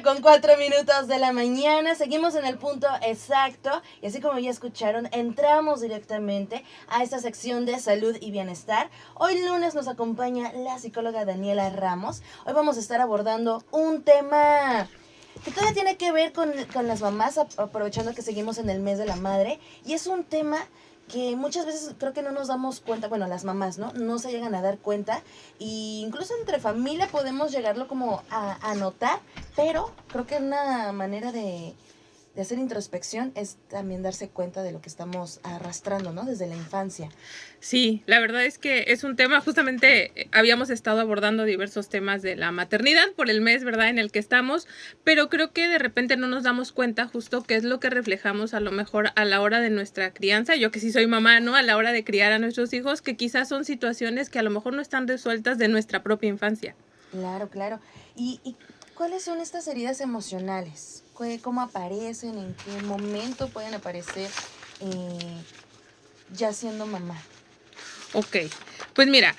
Con 4 minutos de la mañana, seguimos en el punto exacto y así como ya escucharon, entramos directamente a esta sección de salud y bienestar. Hoy lunes nos acompaña la psicóloga Daniela Ramos. Hoy vamos a estar abordando un tema que todavía tiene que ver con las mamás, aprovechando que seguimos en el mes de la madre, y es un tema que muchas veces creo que no nos damos cuenta, bueno, las mamás, ¿no? No se llegan a dar cuenta, y incluso entre familia podemos llegarlo como a notar, pero creo que una manera de hacer introspección es también darse cuenta de lo que estamos arrastrando, ¿no? Desde la infancia. Sí, la verdad es que es un tema, justamente habíamos estado abordando diversos temas de la maternidad por el mes, ¿verdad?, en el que estamos, pero creo que de repente no nos damos cuenta justo qué es lo que reflejamos a lo mejor a la hora de nuestra crianza. Yo que sí soy mamá, ¿no?, a la hora de criar a nuestros hijos, que quizás son situaciones que a lo mejor no están resueltas de nuestra propia infancia. Claro, claro. ¿Y cuáles son estas heridas emocionales? ¿Cómo aparecen? ¿En qué momento pueden aparecer ya siendo mamá? Ok, pues mira,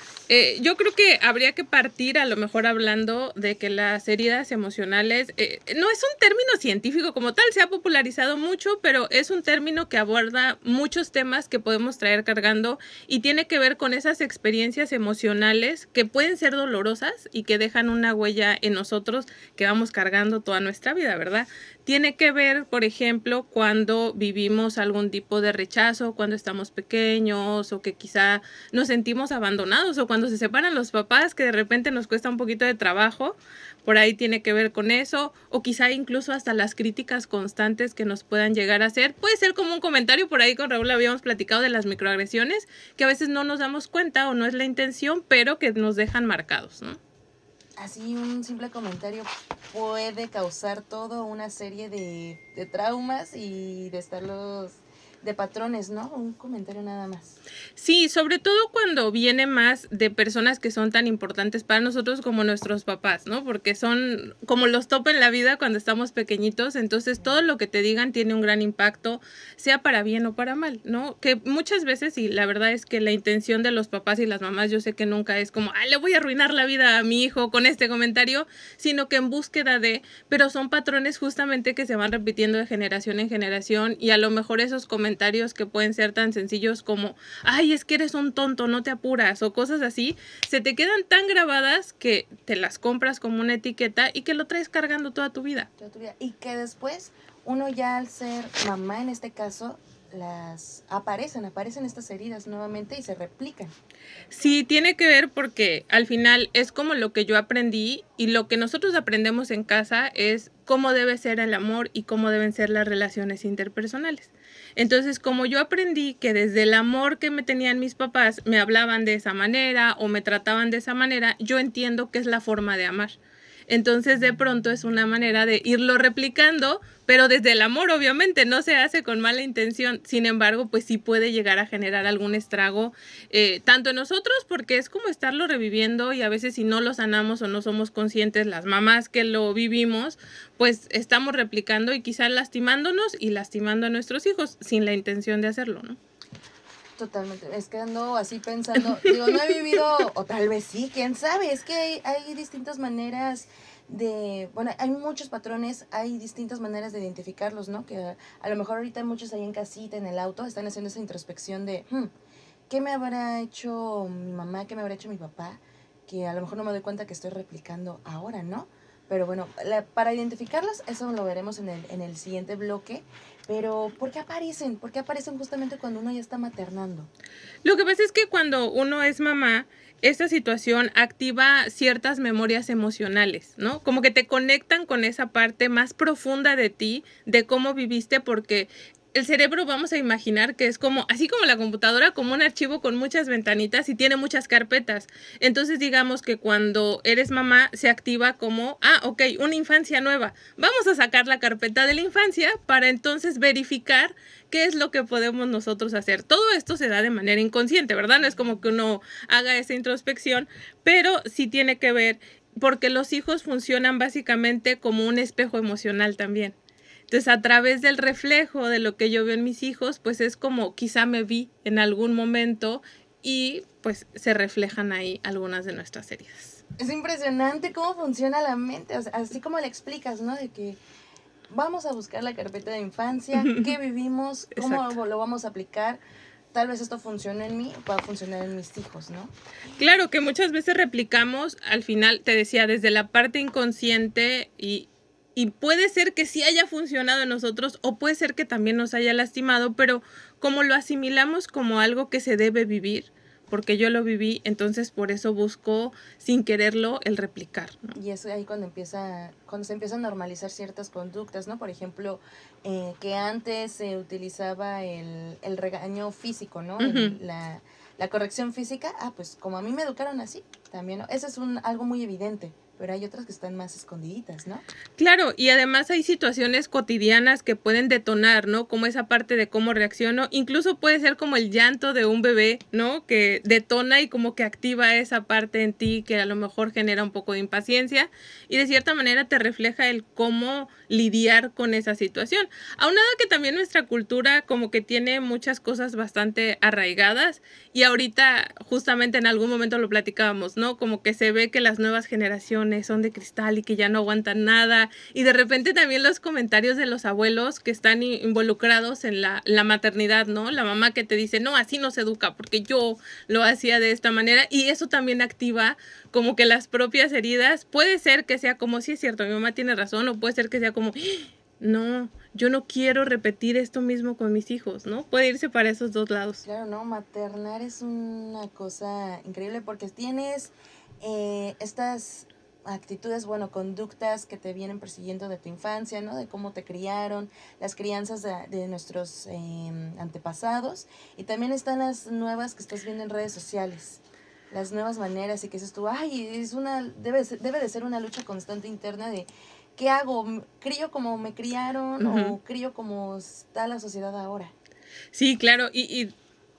yo creo que habría que partir a lo mejor hablando de que las heridas emocionales no es un término científico como tal, se ha popularizado mucho, pero es un término que aborda muchos temas que podemos traer cargando y tiene que ver con esas experiencias emocionales que pueden ser dolorosas y que dejan una huella en nosotros que vamos cargando toda nuestra vida, ¿verdad? Tiene que ver, por ejemplo, cuando vivimos algún tipo de rechazo, cuando estamos pequeños o que quizá nos sentimos abandonados o cuando se separan los papás, que de repente nos cuesta un poquito de trabajo, por ahí tiene que ver con eso, o quizá incluso hasta las críticas constantes que nos puedan llegar a hacer. Puede ser como un comentario, por ahí con Raúl habíamos platicado de las microagresiones, que a veces no nos damos cuenta o no es la intención, pero que nos dejan marcados, ¿no? Así un simple comentario puede causar toda una serie de traumas y de estarlos de patrones, ¿no? Un comentario nada más. Sí, sobre todo cuando viene más de personas que son tan importantes para nosotros como nuestros papás, ¿no? Porque son como los top en la vida cuando estamos pequeñitos, entonces todo lo que te digan tiene un gran impacto, sea para bien o para mal, ¿no? Que muchas veces, y la verdad es que la intención de los papás y las mamás, yo sé que nunca es como, le voy a arruinar la vida a mi hijo con este comentario, sino que en búsqueda de, pero son patrones justamente que se van repitiendo de generación en generación y a lo mejor esos comentarios que pueden ser tan sencillos como, ay, es que eres un tonto, no te apuras, o cosas así, se te quedan tan grabadas que te las compras como una etiqueta y que lo traes cargando toda tu vida. Y que después uno ya al ser mamá en este caso, aparecen estas heridas nuevamente y se replican. Sí, tiene que ver porque al final es como lo que yo aprendí y lo que nosotros aprendemos en casa es cómo debe ser el amor y cómo deben ser las relaciones interpersonales. Entonces, como yo aprendí que desde el amor que me tenían mis papás me hablaban de esa manera o me trataban de esa manera, yo entiendo que es la forma de amar. Entonces, de pronto es una manera de irlo replicando, pero desde el amor, obviamente, no se hace con mala intención. Sin embargo, pues sí puede llegar a generar algún estrago, tanto en nosotros, porque es como estarlo reviviendo y a veces si no lo sanamos o no somos conscientes, las mamás que lo vivimos, pues estamos replicando y quizás lastimándonos y lastimando a nuestros hijos sin la intención de hacerlo, ¿no? Totalmente, es que ando así pensando, digo, no he vivido, o tal vez sí, quién sabe, es que hay distintas maneras bueno, hay muchos patrones, hay distintas maneras de identificarlos, ¿no? Que a lo mejor ahorita muchos ahí en casita, en el auto, están haciendo esa introspección de, ¿qué me habrá hecho mi mamá? ¿Qué me habrá hecho mi papá? Que a lo mejor no me doy cuenta que estoy replicando ahora, ¿no? Pero bueno, para identificarlos, eso lo veremos en el siguiente bloque. Pero, ¿por qué aparecen? ¿Por qué aparecen justamente cuando uno ya está maternando? Lo que pasa es que cuando uno es mamá, esta situación activa ciertas memorias emocionales, ¿no? Como que te conectan con esa parte más profunda de ti, de cómo viviste, porque el cerebro vamos a imaginar que es como, así como la computadora, como un archivo con muchas ventanitas y tiene muchas carpetas. Entonces digamos que cuando eres mamá se activa como, ok, una infancia nueva. Vamos a sacar la carpeta de la infancia para entonces verificar qué es lo que podemos nosotros hacer. Todo esto se da de manera inconsciente, ¿verdad? No es como que uno haga esa introspección, pero sí tiene que ver porque los hijos funcionan básicamente como un espejo emocional también. Entonces, a través del reflejo de lo que yo veo en mis hijos, pues es como quizá me vi en algún momento y pues se reflejan ahí algunas de nuestras heridas. Es impresionante cómo funciona la mente, o sea, así como le explicas, ¿no? De que vamos a buscar la carpeta de infancia, qué vivimos, cómo Exacto. lo vamos a aplicar. Tal vez esto funcione en mí, va a funcionar en mis hijos, ¿no? Claro que muchas veces replicamos, al final, te decía, desde la parte inconsciente y puede ser que sí haya funcionado en nosotros o puede ser que también nos haya lastimado, pero como lo asimilamos como algo que se debe vivir, porque yo lo viví, entonces por eso busco, sin quererlo, el replicar, ¿no? Y es ahí cuando se empiezan a normalizar ciertas conductas, ¿no? Por ejemplo, que antes se utilizaba el regaño físico, ¿no? Ujú. La corrección física, pues como a mí me educaron así, también, ¿no? Eso es algo muy evidente, pero hay otras que están más escondiditas, ¿no? Claro, y además hay situaciones cotidianas que pueden detonar, ¿no? Como esa parte de cómo reacciono, incluso puede ser como el llanto de un bebé, ¿no? Que detona y como que activa esa parte en ti que a lo mejor genera un poco de impaciencia y de cierta manera te refleja el cómo lidiar con esa situación. Aunado que también nuestra cultura como que tiene muchas cosas bastante arraigadas y ahorita justamente en algún momento lo platicábamos, ¿no? Como que se ve que las nuevas generaciones son de cristal y que ya no aguantan nada y de repente también los comentarios de los abuelos que están involucrados en la maternidad, ¿no? La mamá que te dice, no, así no se educa porque yo lo hacía de esta manera y eso también activa como que las propias heridas. Puede ser que sea como, sí es cierto, mi mamá tiene razón, o puede ser que sea como, no, yo no quiero repetir esto mismo con mis hijos, ¿no? Puede irse para esos dos lados. Claro, no, maternar es una cosa increíble porque tienes estas actitudes, bueno, conductas que te vienen persiguiendo de tu infancia, ¿no? De cómo te criaron, las crianzas de nuestros antepasados, y también están las nuevas que estás viendo en redes sociales, las nuevas maneras, y que dices tú, ay, debe de ser una lucha constante interna de ¿qué hago? ¿Crío como me criaron Ujú. o crío como está la sociedad ahora? Sí, claro, y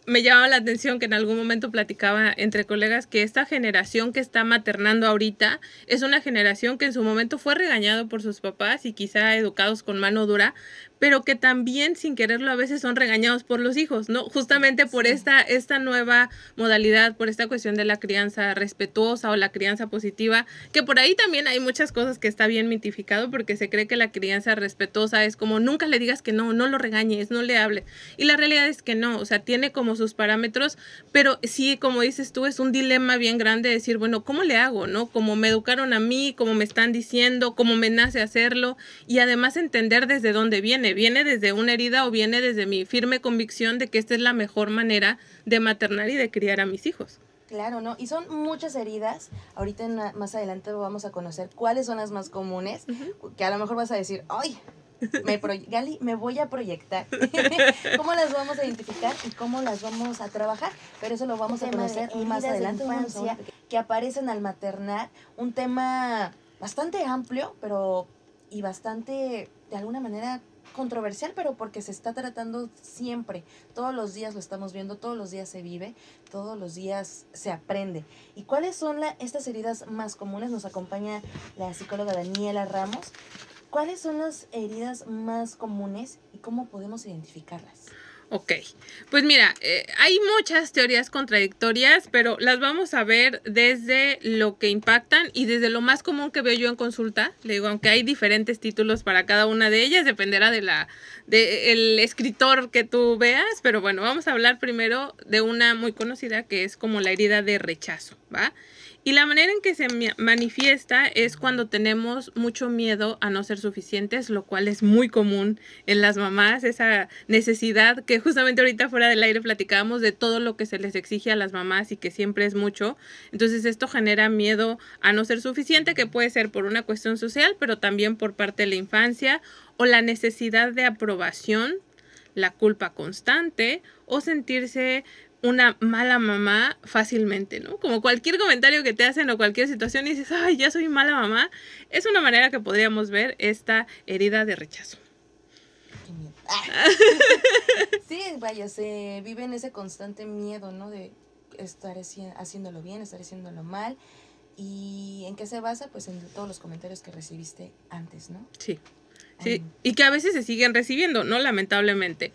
me llamaba la atención que en algún momento platicaba entre colegas que esta generación que está maternando ahorita es una generación que en su momento fue regañado por sus papás y quizá educados con mano dura, pero que también sin quererlo a veces son regañados por los hijos, ¿no? Justamente por Sí. esta nueva modalidad, por esta cuestión de la crianza respetuosa o la crianza positiva, que por ahí también hay muchas cosas que está bien mitificado porque se cree que la crianza respetuosa es como nunca le digas que no, no lo regañes, no le hables. Y la realidad es que no, o sea, tiene como sus parámetros, pero sí, como dices tú, es un dilema bien grande decir, bueno, ¿cómo le hago, no? Como me educaron a mí, como me están diciendo, cómo me nace hacerlo, y además entender desde dónde viene desde una herida o viene desde mi firme convicción de que esta es la mejor manera de maternar y de criar a mis hijos. Claro, ¿no? Y son muchas heridas. Ahorita más adelante vamos a conocer cuáles son las más comunes, que a lo mejor vas a decir, ¡ay! Gali, me voy a proyectar. ¿Cómo las vamos a identificar y cómo las vamos a trabajar? Pero eso lo vamos a conocer más adelante. Infancia, que aparecen al maternar, un tema bastante amplio, pero y bastante, de alguna manera, controversial, pero porque se está tratando siempre. Todos los días lo estamos viendo, todos los días se vive, todos los días se aprende. ¿Y cuáles son estas heridas más comunes? Nos acompaña la psicóloga Daniela Ramos. ¿Cuáles son las heridas más comunes y cómo podemos identificarlas? Ok, pues mira, hay muchas teorías contradictorias, pero las vamos a ver desde lo que impactan y desde lo más común que veo yo en consulta. Le digo, aunque hay diferentes títulos para cada una de ellas, dependerá del escritor que tú veas, pero bueno, vamos a hablar primero de una muy conocida que es como la herida de rechazo, ¿va? Y la manera en que se manifiesta es cuando tenemos mucho miedo a no ser suficientes, lo cual es muy común en las mamás, esa necesidad que justamente ahorita fuera del aire platicábamos de todo lo que se les exige a las mamás y que siempre es mucho. Entonces esto genera miedo a no ser suficiente, que puede ser por una cuestión social, pero también por parte de la infancia, o la necesidad de aprobación, la culpa constante o sentirse una mala mamá fácilmente, ¿no? Como cualquier comentario que te hacen o cualquier situación y dices, ay, ya soy mala mamá, es una manera que podríamos ver esta herida de rechazo. Qué miedo. Sí, vaya, se vive en ese constante miedo, ¿no? De estar haciéndolo bien, estar haciéndolo mal. ¿Y en qué se basa? Pues en todos los comentarios que recibiste antes, ¿no? Sí. Sí, y que a veces se siguen recibiendo, ¿no? Lamentablemente.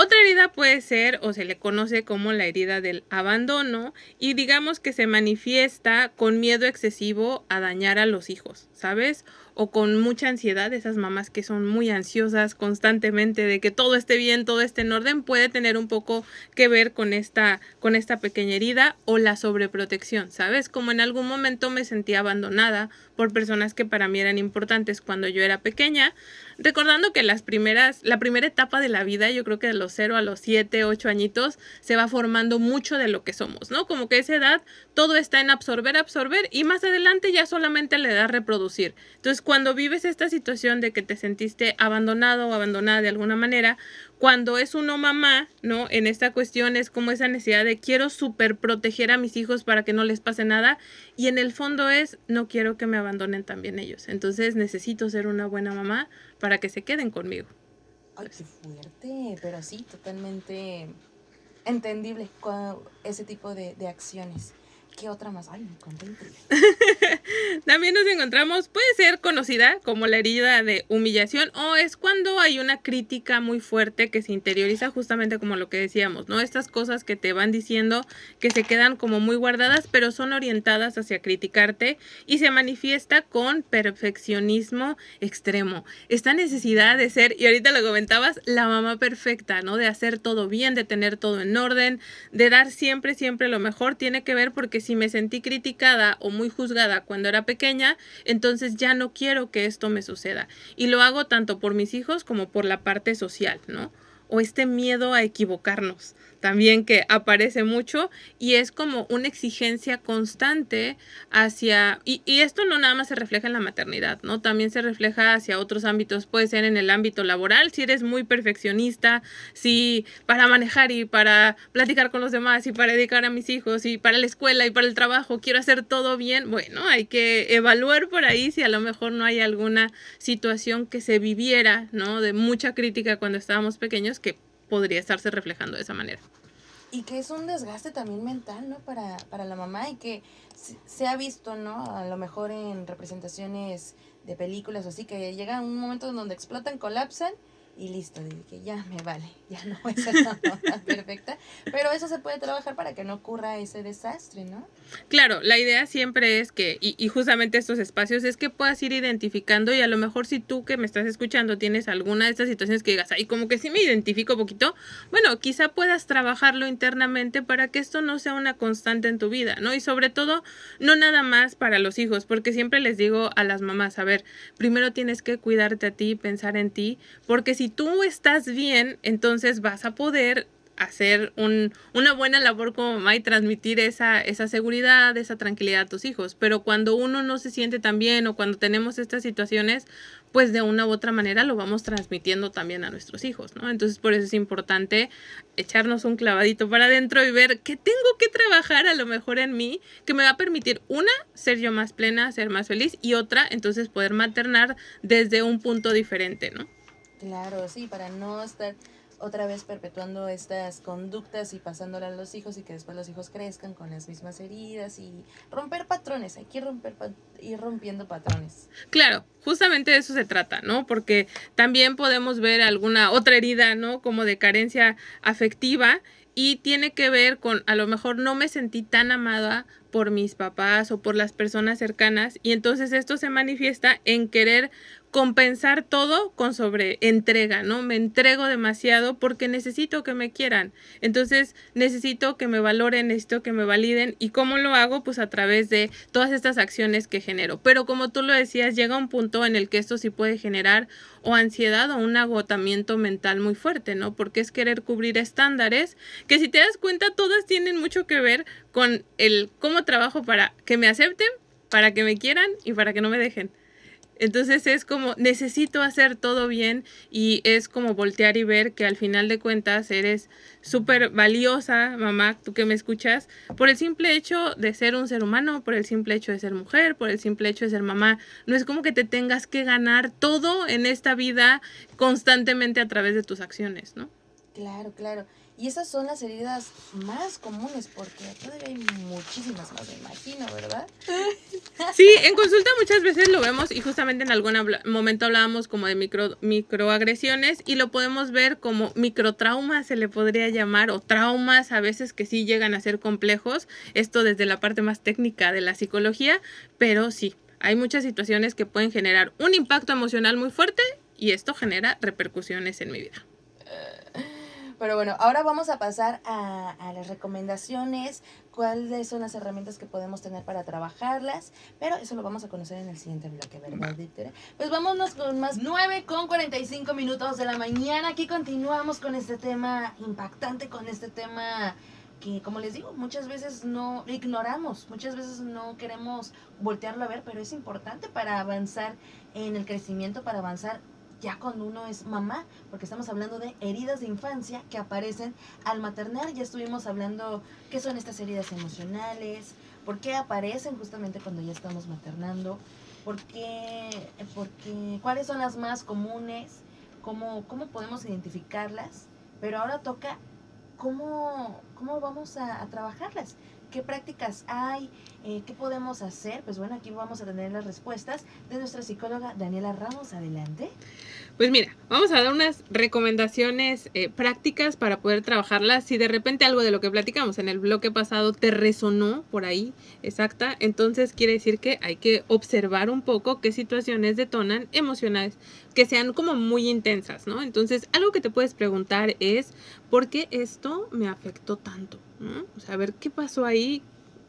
Otra herida puede ser o se le conoce como la herida del abandono y digamos que se manifiesta con miedo excesivo a dañar a los hijos, ¿sabes? O con mucha ansiedad, esas mamás que son muy ansiosas constantemente de que todo esté bien, todo esté en orden, puede tener un poco que ver con esta pequeña herida o la sobreprotección, ¿sabes? Como en algún momento me sentí abandonada por personas que para mí eran importantes cuando yo era pequeña, recordando que la primera etapa de la vida, yo creo que de los 0 a los 7, 8 añitos, se va formando mucho de lo que somos, ¿no? Como que esa edad todo está en absorber y más adelante ya solamente le da reproducir. Entonces, cuando vives esta situación de que te sentiste abandonado o abandonada de alguna manera, cuando es uno mamá, ¿no? En esta cuestión es como esa necesidad de quiero súper proteger a mis hijos para que no les pase nada y en el fondo es no quiero que me abandonen también ellos. Entonces necesito ser una buena mamá para que se queden conmigo. Ay, qué fuerte, pero sí, totalmente entendible ese tipo de acciones. ¿Qué otra más? Ay, me conté intriga. También nos encontramos, puede ser conocida como la herida de humillación o es cuando hay una crítica muy fuerte que se interioriza justamente como lo que decíamos, ¿no? Estas cosas que te van diciendo que se quedan como muy guardadas pero son orientadas hacia criticarte y se manifiesta con perfeccionismo extremo. Esta necesidad de ser, y ahorita lo comentabas, la mamá perfecta, ¿no? De hacer todo bien, de tener todo en orden, de dar siempre lo mejor, tiene que ver porque si me sentí criticada o muy juzgada cuando era pequeña, entonces ya no quiero que esto me suceda. Y lo hago tanto por mis hijos como por la parte social, ¿no? O este miedo a equivocarnos también que aparece mucho y es como una exigencia constante hacia, y esto no nada más se refleja en la maternidad, ¿no? También se refleja hacia otros ámbitos, puede ser en el ámbito laboral, si eres muy perfeccionista, si para manejar y para platicar con los demás y para dedicar a mis hijos y para la escuela y para el trabajo, quiero hacer todo bien, bueno, hay que evaluar por ahí si a lo mejor no hay alguna situación que se viviera, ¿no? De mucha crítica cuando estábamos pequeños que podría estarse reflejando de esa manera. Y que es un desgaste también mental, ¿no? Para la mamá y que se ha visto, ¿no? A lo mejor en representaciones de películas o así, que llega un momento en donde explotan, colapsan y listo, de que ya me vale, ya no voy a ser la mamá perfecta. Pero eso se puede trabajar para que no ocurra ese desastre, ¿no? Claro, la idea siempre es que, y justamente estos espacios, es que puedas ir identificando y a lo mejor si tú que me estás escuchando tienes alguna de estas situaciones que digas, ay, como que sí me identifico poquito, bueno, quizá puedas trabajarlo internamente para que esto no sea una constante en tu vida, ¿no? Y sobre todo, no nada más para los hijos, porque siempre les digo a las mamás, a ver, primero tienes que cuidarte a ti, pensar en ti, porque si tú estás bien, entonces vas a poder hacer una buena labor como mamá y transmitir esa seguridad, esa tranquilidad a tus hijos. Pero cuando uno no se siente tan bien o cuando tenemos estas situaciones, pues de una u otra manera lo vamos transmitiendo también a nuestros hijos, ¿no? Entonces por eso es importante echarnos un clavadito para adentro y ver qué tengo que trabajar a lo mejor en mí, que me va a permitir, una, ser yo más plena, ser más feliz, y otra, entonces poder maternar desde un punto diferente, ¿no? Claro, sí, para no estar otra vez perpetuando estas conductas y pasándolas a los hijos y que después los hijos crezcan con las mismas heridas y romper patrones, hay que ir rompiendo patrones. Claro, justamente de eso se trata, ¿no? Porque también podemos ver alguna otra herida, ¿no? Como de carencia afectiva y tiene que ver con, a lo mejor no me sentí tan amada por mis papás o por las personas cercanas y entonces esto se manifiesta en querer compensar todo con sobreentrega, ¿no? Me entrego demasiado porque necesito que me quieran. Entonces, necesito que me valoren, necesito que me validen. ¿Y cómo lo hago? Pues a través de todas estas acciones que genero. Pero como tú lo decías, llega un punto en el que esto sí puede generar o ansiedad o un agotamiento mental muy fuerte, ¿no? Porque es querer cubrir estándares que si te das cuenta todas tienen mucho que ver con el cómo trabajo para que me acepten, para que me quieran y para que no me dejen. Entonces es como necesito hacer todo bien y es como voltear y ver que al final de cuentas eres súper valiosa, mamá, tú que me escuchas, por el simple hecho de ser un ser humano, por el simple hecho de ser mujer, por el simple hecho de ser mamá. No es como que te tengas que ganar todo en esta vida constantemente a través de tus acciones, ¿no? Claro, claro. Y esas son las heridas más comunes, porque todavía hay muchísimas más, me imagino, ¿verdad? Sí, en consulta muchas veces lo vemos y justamente en algún momento hablábamos como de microagresiones y lo podemos ver como microtraumas, se le podría llamar, o traumas a veces que sí llegan a ser complejos, esto desde la parte más técnica de la psicología, pero sí, hay muchas situaciones que pueden generar un impacto emocional muy fuerte y esto genera repercusiones en mi vida. Pero bueno, ahora vamos a pasar a las recomendaciones, cuáles son las herramientas que podemos tener para trabajarlas, pero eso lo vamos a conocer en el siguiente bloque, ¿verdad, Víctor? Pues vámonos con más 9:45 de la mañana. Aquí continuamos con este tema impactante, con este tema que, como les digo, muchas veces no ignoramos, muchas veces no queremos voltearlo a ver, pero es importante para avanzar en el crecimiento, para avanzar ya cuando uno es mamá, porque estamos hablando de heridas de infancia que aparecen al maternar. Ya estuvimos hablando qué son estas heridas emocionales, por qué aparecen justamente cuando ya estamos maternando, porque cuáles son las más comunes, cómo podemos identificarlas, pero ahora toca cómo vamos a trabajarlas, qué prácticas hay, qué podemos hacer. Pues bueno, aquí vamos a tener las respuestas de nuestra psicóloga Daniela Ramos. Adelante. Pues mira, vamos a dar unas recomendaciones prácticas para poder trabajarlas. Si de repente algo de lo que platicamos en el bloque pasado te resonó por ahí, exacta, entonces quiere decir que hay que observar un poco qué situaciones detonan emocionales que sean como muy intensas, ¿no? Entonces, algo que te puedes preguntar es, ¿por qué esto me afectó tanto? ¿No? O sea, a ver, ¿qué pasó ahí?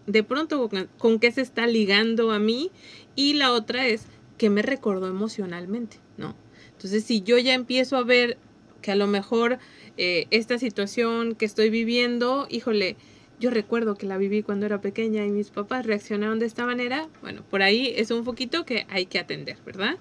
De pronto, ¿con qué se está ligando a mí? Y la otra es, ¿qué me recordó emocionalmente? ¿No? Entonces, si yo ya empiezo a ver que a lo mejor esta situación que estoy viviendo, híjole, yo recuerdo que la viví cuando era pequeña y mis papás reaccionaron de esta manera, bueno, por ahí es un poquito que hay que atender, ¿verdad?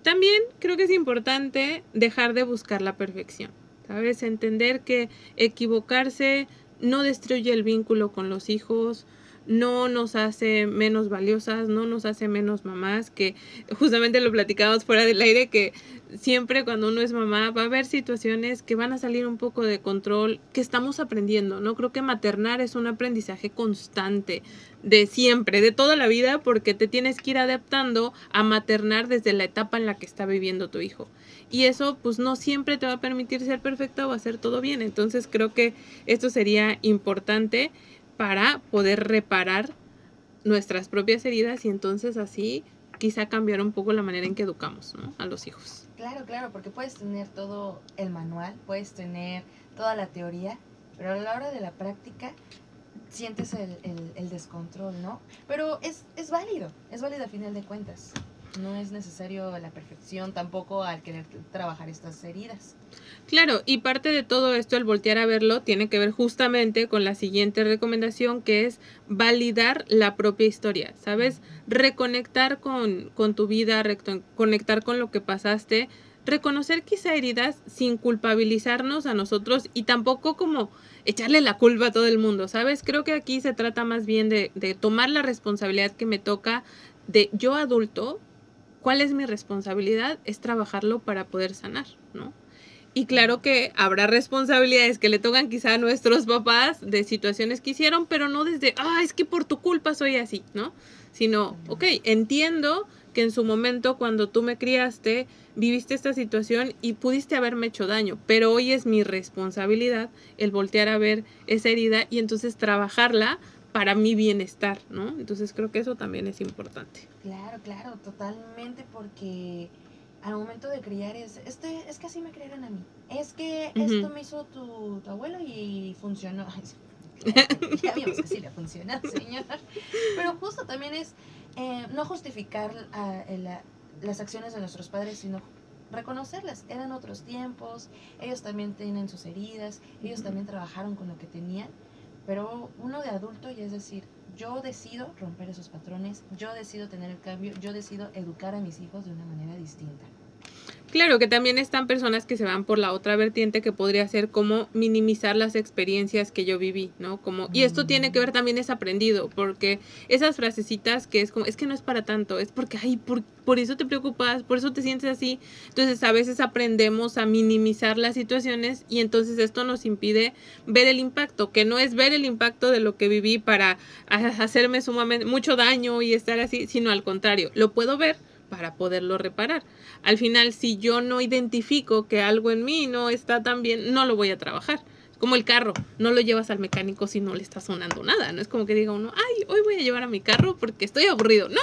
También creo que es importante dejar de buscar la perfección, ¿sabes? Entender que equivocarse no destruye el vínculo con los hijos, no nos hace menos valiosas, no nos hace menos mamás, que justamente lo platicamos fuera del aire, que siempre cuando uno es mamá va a haber situaciones que van a salir un poco de control, que estamos aprendiendo, ¿no? Creo que maternar es un aprendizaje constante, de siempre, de toda la vida, porque te tienes que ir adaptando a maternar desde la etapa en la que está viviendo tu hijo. Y eso pues no siempre te va a permitir ser perfecta o hacer todo bien. Entonces creo que esto sería importante para poder reparar nuestras propias heridas y entonces así quizá cambiar un poco la manera en que educamos, ¿no?, a los hijos. Claro, porque puedes tener todo el manual, puedes tener toda la teoría, pero a la hora de la práctica sientes el descontrol, ¿no? Pero es válido a final de cuentas. No es necesario la perfección tampoco al querer trabajar estas heridas. Claro, y parte de todo esto, el voltear a verlo, tiene que ver justamente con la siguiente recomendación, que es validar la propia historia, ¿sabes? Reconectar con tu vida, conectar con lo que pasaste, reconocer quizá heridas sin culpabilizarnos a nosotros y tampoco como echarle la culpa a todo el mundo, ¿sabes? Creo que aquí se trata más bien de tomar la responsabilidad que me toca de yo adulto. ¿Cuál es mi responsabilidad? Es trabajarlo para poder sanar, ¿no? Y claro que habrá responsabilidades que le tocan quizá a nuestros papás de situaciones que hicieron, pero no desde, es que por tu culpa soy así, ¿no? Sino, ok, entiendo que en su momento cuando tú me criaste, viviste esta situación y pudiste haberme hecho daño, pero hoy es mi responsabilidad el voltear a ver esa herida y entonces trabajarla para mi bienestar, ¿no? Entonces creo que eso también es importante. Claro, totalmente, porque al momento de criar es que así me criaron a mí. Es que esto me hizo tu abuelo y funcionó. Ya vimos que sí le funciona, señor. Pero justo también es no justificar las acciones de nuestros padres, sino reconocerlas. Eran otros tiempos, ellos también tienen sus heridas, ellos también trabajaron con lo que tenían, pero uno de adulto ya es decir, yo decido romper esos patrones, yo decido tener el cambio, yo decido educar a mis hijos de una manera distinta. Claro que también están personas que se van por la otra vertiente que podría ser como minimizar las experiencias que yo viví, ¿no? Como, y esto tiene que ver también es aprendido, porque esas frasecitas que es como, es que no es para tanto, es porque, ay, por eso te preocupas, por eso te sientes así. Entonces a veces aprendemos a minimizar las situaciones y entonces esto nos impide ver el impacto, que no es ver el impacto de lo que viví para hacerme sumamente mucho daño y estar así, sino al contrario, lo puedo ver para poderlo reparar. Al final, si yo no identifico que algo en mí no está tan bien, no lo voy a trabajar. Como el carro, no lo llevas al mecánico si no le está sonando nada. No es como que diga uno, ay, hoy voy a llevar a mi carro porque estoy aburrido. No,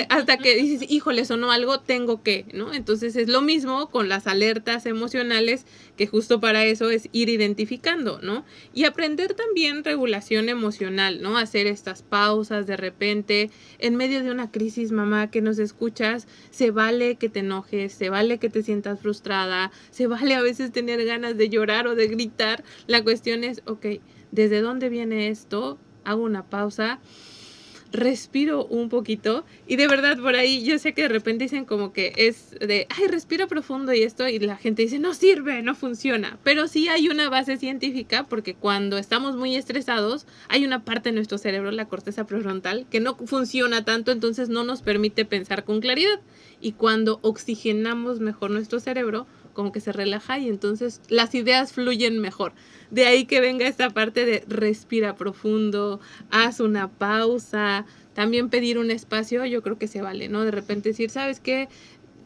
hasta que dices, híjole, sonó algo, tengo que, ¿no? Entonces es lo mismo con las alertas emocionales, que justo para eso es ir identificando, ¿no? Y aprender también regulación emocional, ¿no? Hacer estas pausas de repente, en medio de una crisis, mamá, que nos escuchas, se vale que te enojes, se vale que te sientas frustrada, se vale a veces tener ganas de llorar o de gritar. La cuestión es, ok, ¿desde dónde viene esto? Hago una pausa, respiro un poquito y de verdad por ahí yo sé que de repente dicen como que es de, ay, respira profundo y esto y la gente dice, no sirve, no funciona, pero sí hay una base científica porque cuando estamos muy estresados hay una parte de nuestro cerebro, la corteza prefrontal, que no funciona tanto, entonces no nos permite pensar con claridad y cuando oxigenamos mejor nuestro cerebro como que se relaja y entonces las ideas fluyen mejor. De ahí que venga esta parte de respira profundo, haz una pausa, también pedir un espacio, yo creo que se vale, ¿no? De repente decir, ¿sabes qué?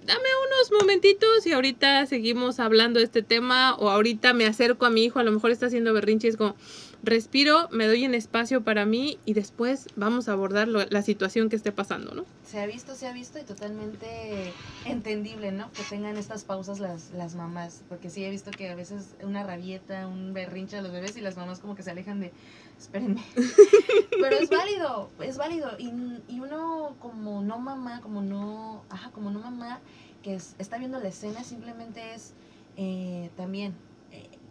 Dame unos momentitos y ahorita seguimos hablando de este tema o ahorita me acerco a mi hijo, a lo mejor está haciendo berrinche, es como respiro, me doy un espacio para mí y después vamos a abordar la situación que esté pasando, ¿no? Se ha visto y totalmente entendible, ¿no? Que tengan estas pausas las mamás, porque sí he visto que a veces una rabieta, un berrinche de los bebés y las mamás como que se alejan de, espérenme. Pero es válido y uno como no mamá, como no mamá que está viendo la escena, simplemente es también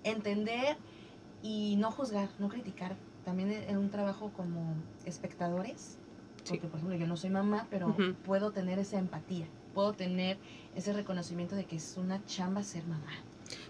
entender y no juzgar, no criticar. También en un trabajo como espectadores, porque por ejemplo yo no soy mamá, pero puedo tener esa empatía, puedo tener ese reconocimiento de que es una chamba ser mamá.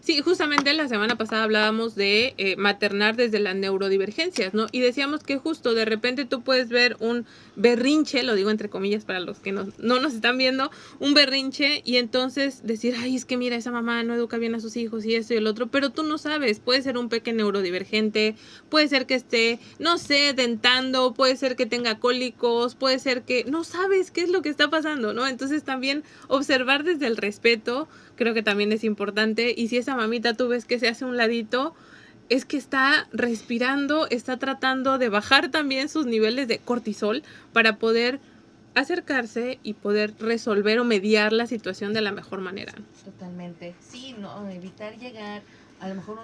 Sí, justamente la semana pasada hablábamos de maternar desde las neurodivergencias, ¿no? Y decíamos que justo de repente tú puedes ver un berrinche, lo digo entre comillas para los que no nos están viendo, un berrinche y entonces decir, ay, es que mira, esa mamá no educa bien a sus hijos y esto y el otro, pero tú no sabes, puede ser un pequeño neurodivergente, puede ser que esté, no sé, dentando, puede ser que tenga cólicos, puede ser que no sabes qué es lo que está pasando, ¿no? Entonces también observar desde el respeto creo que también es importante y si esa mamita tú ves que se hace un ladito, es que está respirando, está tratando de bajar también sus niveles de cortisol para poder acercarse y poder resolver o mediar la situación de la mejor manera. Totalmente. Sí, no, evitar llegar, a lo mejor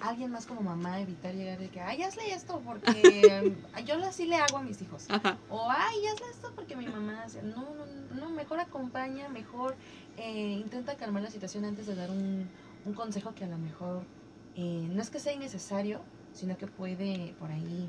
alguien más como mamá, evitar llegar de que, ay, hazle esto porque yo así le hago a mis hijos. Ajá. O, ay, hazle esto porque mi mamá hace. No, mejor acompaña, mejor intenta calmar la situación antes de dar un consejo que a lo mejor no es que sea innecesario, sino que puede por ahí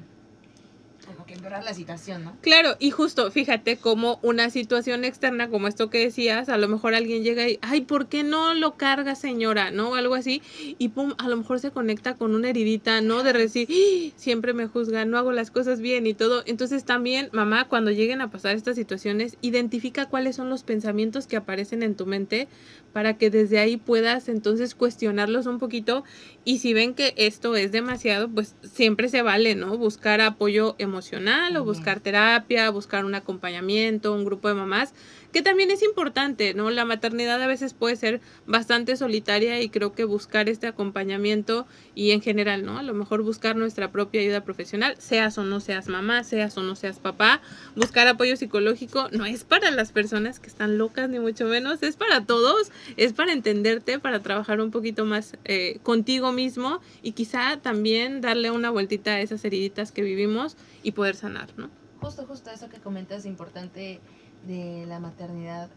como que empeorar la situación, ¿no? Claro, y justo, fíjate como una situación externa, como esto que decías, a lo mejor alguien llega y, ay, ¿por qué no lo carga, señora? ¿No? O algo así, y pum, a lo mejor se conecta con una heridita, ¿no? De decir, siempre me juzgan, no hago las cosas bien y todo. Entonces también, mamá, cuando lleguen a pasar estas situaciones, identifica cuáles son los pensamientos que aparecen en tu mente para que desde ahí puedas entonces cuestionarlos un poquito y si ven que esto es demasiado, pues siempre se vale, ¿no? Buscar apoyo emocional o buscar terapia, buscar un acompañamiento, un grupo de mamás, que también es importante, ¿no? La maternidad a veces puede ser bastante solitaria y creo que buscar este acompañamiento y en general, ¿no? A lo mejor buscar nuestra propia ayuda profesional, seas o no seas mamá, seas o no seas papá, buscar apoyo psicológico no es para las personas que están locas ni mucho menos, es para todos, es para entenderte, para trabajar un poquito más contigo mismo y quizá también darle una vueltita a esas heriditas que vivimos y poder sanar, ¿no? Justo eso que comentas es importante de la maternidad,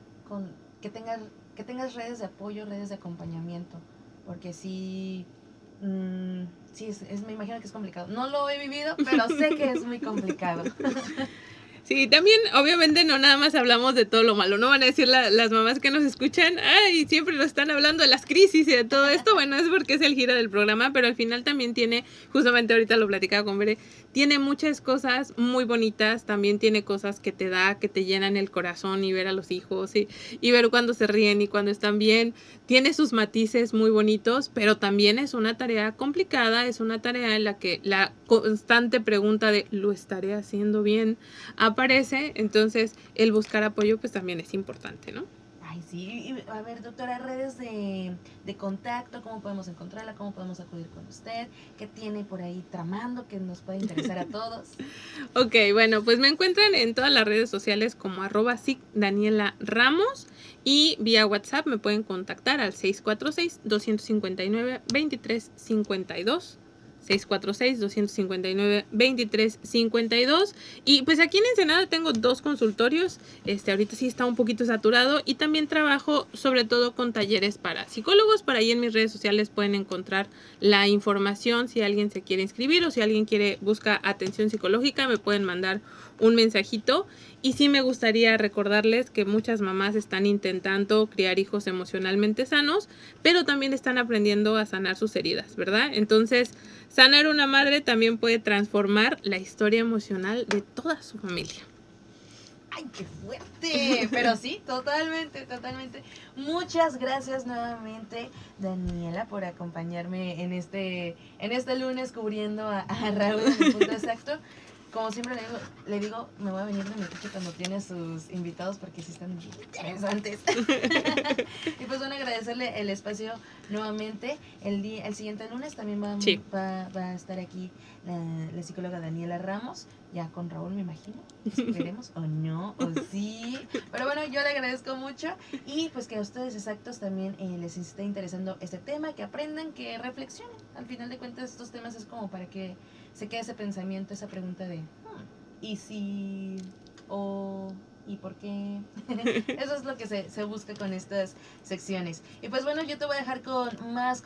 que tengas redes de apoyo, redes de acompañamiento, porque sí, me imagino que es complicado. No lo he vivido, pero sé que es muy complicado. Sí, también obviamente no nada más hablamos de todo lo malo, no van a decir las mamás que nos escuchan, ay, siempre nos están hablando de las crisis y de todo esto, bueno, es porque es el giro del programa, pero al final también tiene, justamente ahorita lo platicaba con Bere, tiene muchas cosas muy bonitas, también tiene cosas que te da, que te llenan el corazón y ver a los hijos y ver cuando se ríen y cuando están bien, tiene sus matices muy bonitos, pero también es una tarea complicada, es una tarea en la que la constante pregunta de ¿lo estaré haciendo bien? Aparece, entonces el buscar apoyo pues también es importante, ¿no? Ay, sí. Y, a ver, doctora, redes de contacto, ¿cómo podemos encontrarla? ¿Cómo podemos acudir con usted? ¿Qué tiene por ahí tramando que nos puede interesar a todos? Ok, bueno, pues me encuentran en todas las redes sociales como @Daniela Ramos y vía WhatsApp me pueden contactar al 646-259-2352. 646-259-2352. Y pues aquí en Ensenada tengo 2 consultorios. Ahorita sí está un poquito saturado. Y también trabajo sobre todo con talleres para psicólogos. Por ahí en mis redes sociales pueden encontrar la información si alguien se quiere inscribir o si alguien busca atención psicológica, me pueden mandar un mensajito. Y sí me gustaría recordarles que muchas mamás están intentando criar hijos emocionalmente sanos, pero también están aprendiendo a sanar sus heridas, ¿verdad? Entonces, sanar una madre también puede transformar la historia emocional de toda su familia. ¡Ay, qué fuerte! Pero sí, totalmente. Muchas gracias nuevamente, Daniela, por acompañarme en este lunes cubriendo a Raúl en el punto exacto. Como siempre le digo, me voy a venir de metiche cuando tiene sus invitados porque sí están muy interesantes. Y pues bueno, agradecerle el espacio nuevamente. El siguiente lunes también va a estar aquí la psicóloga Daniela Ramos, ya con Raúl me imagino. Esperemos, o no, o sí. Pero bueno, yo le agradezco mucho y pues que a ustedes exactos también les esté interesando este tema, que aprendan, que reflexionen. Al final de cuentas estos temas es como para que se queda ese pensamiento, esa pregunta de ¿y si? ¿O? ¿Y por qué? Eso es lo que se busca con estas secciones. Y pues bueno, yo te voy a dejar con más...